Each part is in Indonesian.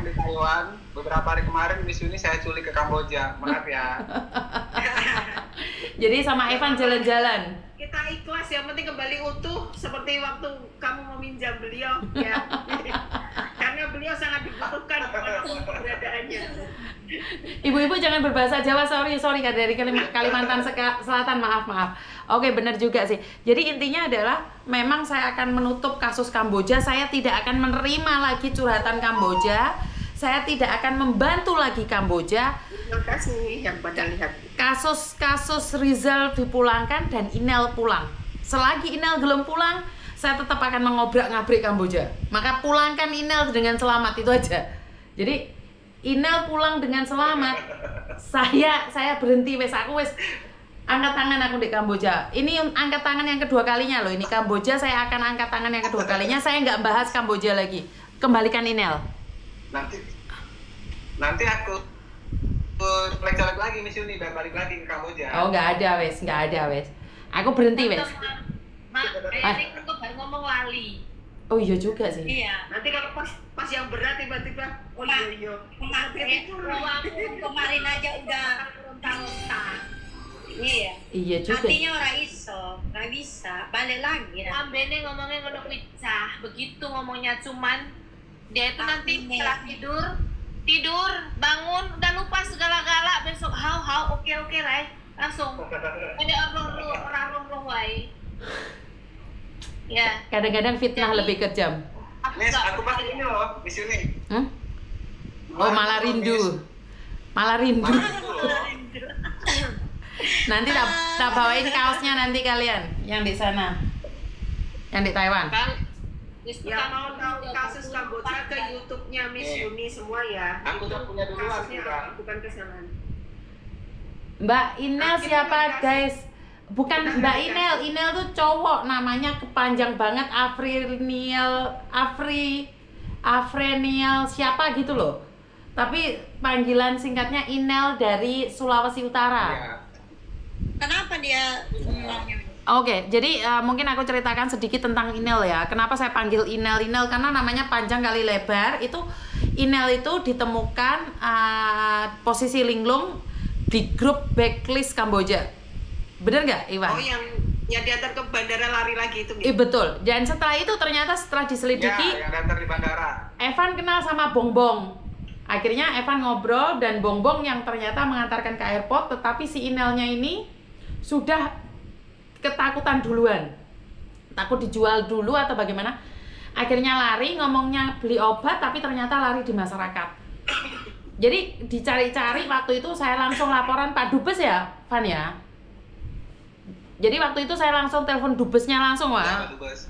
di Taiwan. Beberapa hari kemarin Miss Yuni saya culik ke Kamboja. Maaf ya. Jadi sama Evan jalan-jalan. Kita ikhlas, yang penting kembali utuh seperti waktu kamu meminjam beliau ya. Karena beliau sangat dibutuhkan keberadaannya. Ibu-ibu jangan berbahasa Jawa, sorry dari Kalimantan Selatan, maaf. Oke, benar juga sih. Jadi intinya adalah memang saya akan menutup kasus Kamboja. Saya tidak akan menerima lagi curhatan Kamboja. Saya tidak akan membantu lagi Kamboja. Terima kasih yang pada lihat. Kasus Rizal dipulangkan dan Inel pulang. Selagi Inel belum pulang, saya tetap akan mengobrak-ngabrik Kamboja. Maka pulangkan Inel dengan selamat, itu aja. Jadi Inel pulang dengan selamat. Saya berhenti aku angkat tangan aku di Kamboja. Ini angkat tangan yang kedua kalinya loh. Ini Kamboja saya akan angkat tangan yang kedua kalinya. Saya nggak bahas Kamboja lagi. Kembalikan Inel. Nanti aku colek-colek lagi Miss Yuni dan balik lagi ke Kamboja. Oh, nggak ada wes. Aku berhenti wes. Kayaknya aku baru ngomong lali. Oh iya juga sih. Iya. Nanti kalau pas yang berat tiba-tiba, oh iya. Kemarin aja udah ronta-ronta. Iya. Iya juga. Artinya orang iso, nggak bisa balik lagi. Ambene ngomongnya ngono pecah. Begitu ngomongnya cuman dia itu nanti setelah tidur, bangun, udah lupa segala-gala, besok oke lah, langsung ada orang wae. Ya. Kadang-kadang fitnah Jadi, lebih kejam. Miss, aku pakai ini loh, Miss Yuni. Oh, malah rindu. Nanti tak bawain kaosnya nanti kalian yang di sana, yang di Taiwan. Yang mau tahu kasus Kamboja ke YouTube-nya Miss Yuni semua ya. Aku udah punya duluan. Kasusnya bukan kesalahan. Mbak Inel siapa guys? Bukan Mbak Inel tuh cowok, namanya kepanjang banget, Afrinial siapa gitu loh. Tapi panggilan singkatnya Inel dari Sulawesi Utara. Ya. Kenapa dia Oke, jadi mungkin aku ceritakan sedikit tentang Inel ya. Kenapa saya panggil Inel? Karena namanya panjang kali lebar. Itu Inel itu ditemukan posisi linglung di grup backlist Kamboja. Bener nggak, Iwan? Oh, yang diantar ke bandara lari lagi itu gitu? Betul. Dan setelah itu ternyata setelah diselidiki, Ya, yang diantar di bandara. Evan kenal sama Bongbong. Akhirnya Evan ngobrol dan Bongbong yang ternyata mengantarkan ke airport, tetapi si Inelnya ini sudah ketakutan duluan, takut dijual dulu atau bagaimana. Akhirnya lari, ngomongnya beli obat, tapi ternyata lari di masyarakat. Jadi dicari-cari, waktu itu saya langsung laporan Pak Dubes ya, Van ya. Jadi waktu itu saya langsung telepon Dubesnya langsung, Wak. Ya, Dubes.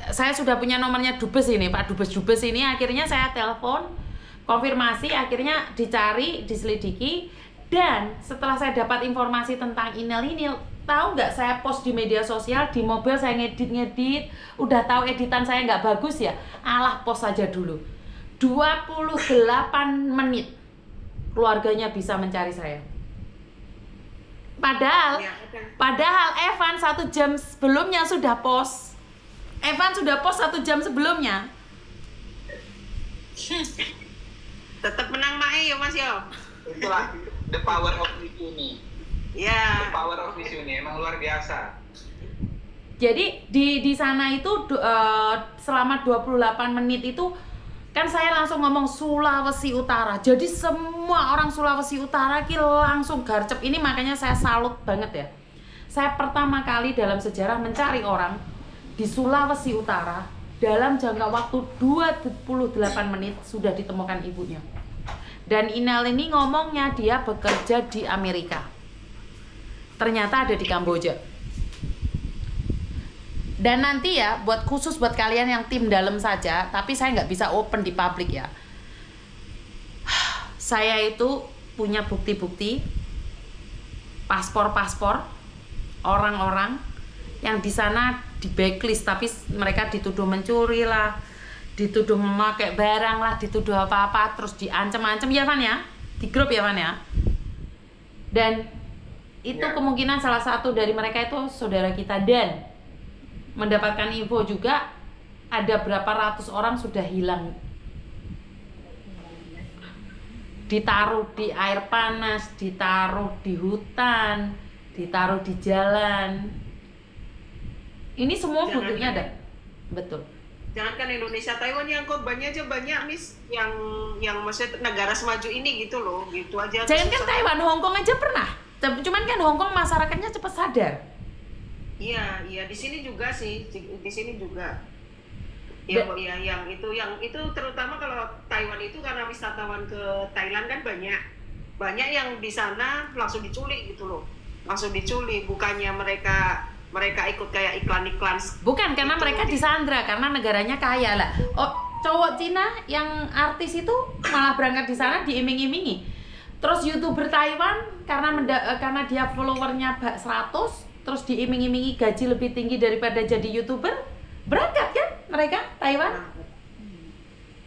Saya sudah punya nomornya Dubes ini, Pak Dubes ini. Akhirnya saya telepon, konfirmasi, akhirnya dicari, diselidiki. Dan setelah saya dapat informasi tentang Inel ini, tahu nggak, saya post di media sosial, di mobil saya ngedit, udah tahu editan saya nggak bagus ya, alah post saja dulu. 28 menit keluarganya bisa mencari saya. Padahal Evan 1 jam sebelumnya sudah post. Evan sudah post 1 jam sebelumnya. Tetap menang Mae ya Mas yo. Itulah the power of Miss Yuni. Ya. The power of Miss Yuni emang luar biasa. Jadi di sana itu selama 28 menit itu kan saya langsung ngomong Sulawesi Utara. Jadi semua orang Sulawesi Utara ki langsung garcep. Ini makanya saya salut banget ya. Saya pertama kali dalam sejarah mencari orang di Sulawesi Utara dalam jangka waktu 28 menit sudah ditemukan ibunya. Dan Inel ini ngomongnya dia bekerja di Amerika. Ternyata ada di Kamboja. Dan nanti ya, khusus buat kalian yang tim dalam saja, tapi saya nggak bisa open di publik ya. Saya itu punya bukti-bukti, paspor-paspor orang-orang yang di sana di backlist, tapi mereka dituduh mencuri lah, dituduh memakai barang lah, dituduh apa-apa, terus diancam-ancam ya Van ya, di grup ya Van ya. Dan itu kemungkinan salah satu dari mereka itu saudara kita. Dan mendapatkan info juga ada berapa ratus orang sudah hilang. ditaruh di air panas, ditaruh di hutan, ditaruh di jalan. Ini semua Jangan buktinya kan? ada. Betul. Jangankan Indonesia, Taiwan yang korbannya aja banyak, Miss. Yang maksudnya negara semaju ini gitu loh, gitu aja. Jangan kan susah. Taiwan, Hong Kong aja pernah. Cuman kan Hong Kong masyarakatnya cepat sadar. Iya, di sini juga sih, di sini juga. Ya, yang itu terutama kalau Taiwan itu karena wisatawan ke Thailand kan banyak yang di sana langsung diculik gitu loh, langsung diculik, bukannya mereka ikut kayak iklan-iklan. Bukan, karena Itu mereka disandra karena negaranya kaya lah. Oh, cowok Cina yang artis itu malah berangkat di sana diiming-imingi. Terus YouTuber Taiwan karena dia followernya 100, terus diiming-imingi gaji lebih tinggi daripada jadi YouTuber. Berangkat kan mereka Taiwan?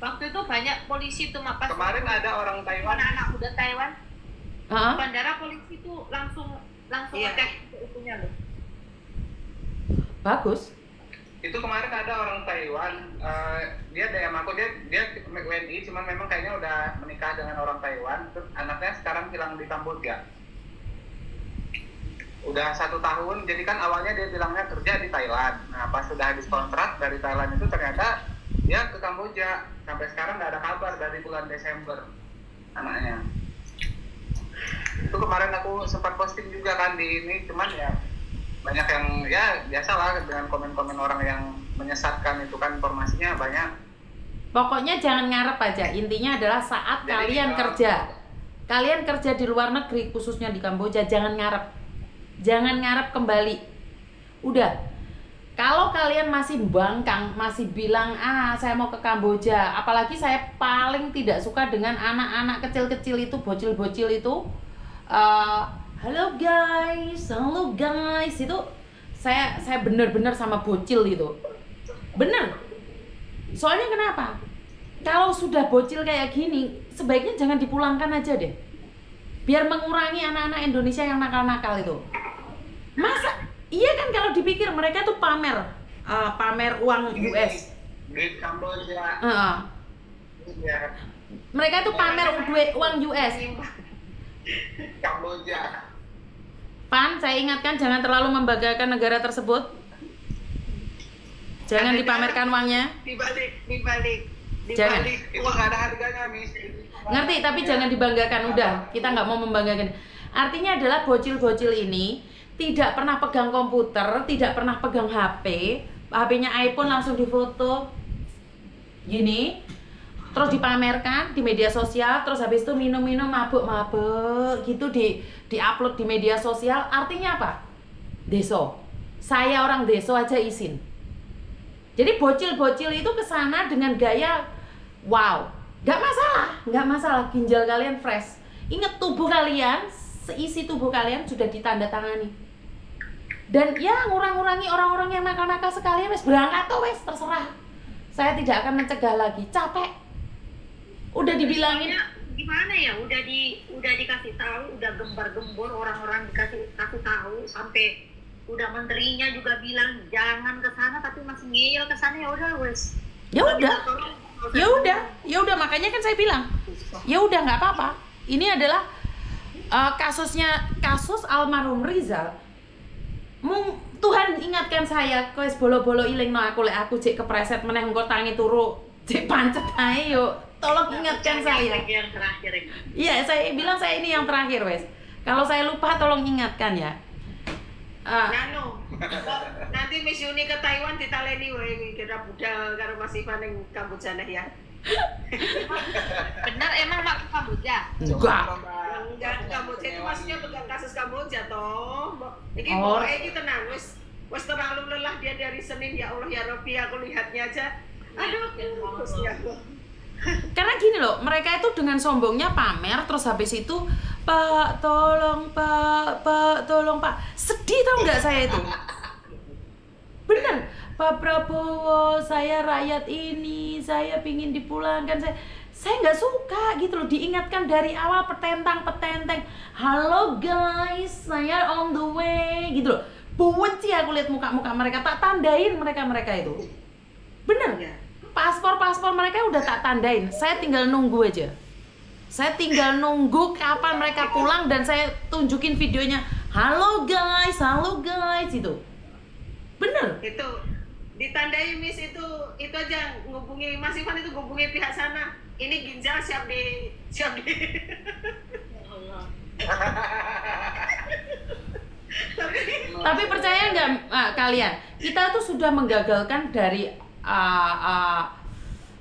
Waktu itu banyak polisi tuh pas Kemarin ada orang Taiwan. anak muda Taiwan. Heeh. Bandara polisi tuh langsung Iya. ngecek itunya loh. Bagus. Itu kemarin ada orang Taiwan, dia DM aku, dia WNI, cuman memang kayaknya udah menikah dengan orang Taiwan, terus anaknya sekarang hilang di Kamboja. Udah 1 tahun, jadi kan awalnya dia bilangnya kerja di Thailand. Nah pas sudah habis kontrak dari Thailand itu ternyata dia ke Kamboja. Sampai sekarang nggak ada kabar dari bulan Desember anaknya. Itu kemarin aku sempat posting juga kan di ini, cuman ya banyak yang ya biasalah dengan komen-komen orang yang menyesatkan itu kan, informasinya banyak. Pokoknya jangan ngarep aja. Intinya adalah saat Jadi, kalian kerja di luar negeri, khususnya di Kamboja, jangan ngarep. Jangan ngarep kembali. Udah. Kalau kalian masih bangkang, masih bilang, saya mau ke Kamboja. Apalagi saya paling tidak suka dengan anak-anak kecil-kecil itu, bocil-bocil itu. Halo guys. Itu saya bener-bener sama bocil itu. Bener. Soalnya kenapa? Kalau sudah bocil kayak gini, sebaiknya jangan dipulangkan aja deh. Biar mengurangi anak-anak Indonesia yang nakal-nakal itu. Masa? Iya kan kalau dipikir mereka tuh pamer uang US. Di Kamboja. Ya, Mereka tuh pamer uang US. Kamboja. Pan, saya ingatkan jangan terlalu membanggakan negara tersebut. Jangan dipamerkan uangnya. Dibalik Jangan. Itu nggak ada harganya, Miss. Ngerti, tapi jangan dibanggakan. Udah, kita nggak mau membanggakan. Artinya adalah bocil-bocil ini tidak pernah pegang komputer, tidak pernah pegang HP, HP-nya iPhone langsung difoto gini, terus dipamerkan di media sosial, terus habis itu minum-minum, mabuk-mabuk gitu di-upload di media sosial. Artinya apa? Deso. Saya orang deso aja izin. Jadi bocil-bocil itu kesana dengan gaya wow, nggak masalah ginjal kalian fresh. Ingat, tubuh kalian, seisi tubuh kalian sudah ditandatangani. Dan ya ngurang-ngurangi orang-orang yang nakal-nakal sekalian, wes berangkat tuh wes, terserah. Saya tidak akan mencegah lagi, capek. Udah dibilangin. Gimana ya, udah dikasih tahu, udah gembar-gembor orang-orang dikasih tahu, sampai udah menterinya juga bilang jangan ke sana, tapi masih ngeyel ke sana. Ya udah wes. Ya udah makanya kan saya bilang. Ya udah nggak apa-apa. Ini adalah kasus almarhum Rizal. Tuhan ingatkan saya, koes bolo-bolo iling no aku cek kepreset meneh engko tangi turu cek pancet ae yo. Tolong ingatkan saya. Yang terakhir. Iya, saya bilang saya ini yang terakhir wes. Kalau saya lupa tolong ingatkan ya. Nanti Miss Yuni ke Taiwan ditaleni wae kira budal karo Mas Ivan ning Kamboja ya. Benar emang mak ke Kamboja? Enggak. Kamboja itu maksudnya pegang kasus Kamboja toh. Iki Oh. pokoknya iki tenang wis terlalu lelah dia dari Senin, ya Allah ya Rabbi, aku lihatnya aja. Aduh, Gusti Allah. Karena gini loh, mereka itu dengan sombongnya pamer, terus habis itu Pak tolong Pak, sedih tau nggak saya itu? Bener, Pak Prabowo, saya rakyat ini, saya pingin dipulangkan, saya nggak suka gitu loh, diingatkan dari awal petentang, halo guys, saya on the way gitu loh. Benci aku lihat muka-muka mereka, tak tandain mereka itu. Bener, paspor mereka udah tak tandain, saya tinggal nunggu aja. Saya tinggal nunggu kapan mereka pulang dan saya tunjukin videonya. Halo guys itu. Bener. Itu ditandai Miss, itu aja ngubungi Mas Ivan, itu ngubungi pihak sana. Ini ginjal siap di Tapi percaya nggak kalian, kita tuh sudah menggagalkan dari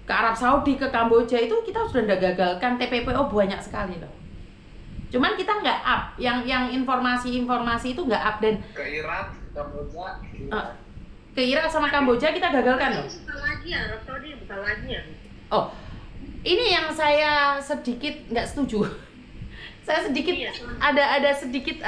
ke Arab Saudi, ke Kamboja itu kita sudah gagalkan TPPO banyak sekali loh. Cuman kita nggak up, yang informasi itu nggak up, dan Ke Irak, Kamboja, ke Irak sama Kamboja kita gagalkan loh. Buka lagi ya, Arab Saudi buka lagi ya. Oh, ini yang saya sedikit nggak setuju. Saya sedikit Iya. ada sedikit